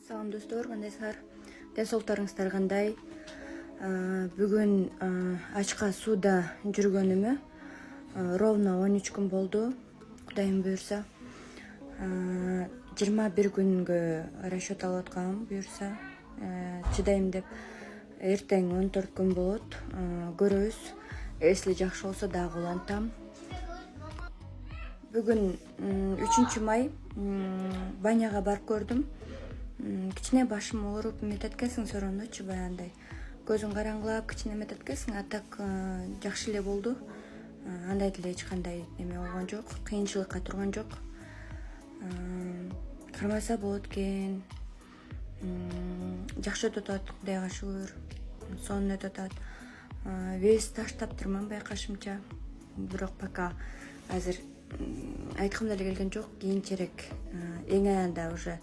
Салам достор, кандайсыздар? Ден соолуктарыңыздар кандай? Бүгүн ачка сууда жүргөнүмө ровно 13 күн болду. Кудайым буюрса, 21 күнгө расчет алып аткам буюрса. Чыдайм деп. Эртең 14 күн болот. Көрөбүз. Эсли жакшы болсо дагы улантам. Бүгүн 3 май баняга барып көрдүм. Кичине башым ооруп эмететкенсиң сорондочу баягындай. Көзүң караңгылап кичине эмететкенсиң, а так жакшы эле болду. Андай деле эч кандай неме болгон жок, кыйынчылыкка турган жок. Кармаса болот экен. Жакшы өтүп атат, Кудайга шүгүр. Сонун өтүп атат. Вес таштаптырман байкашымча. Бирок пока азыр айткым деле келген жок. Кийинчерээк эң аянда уже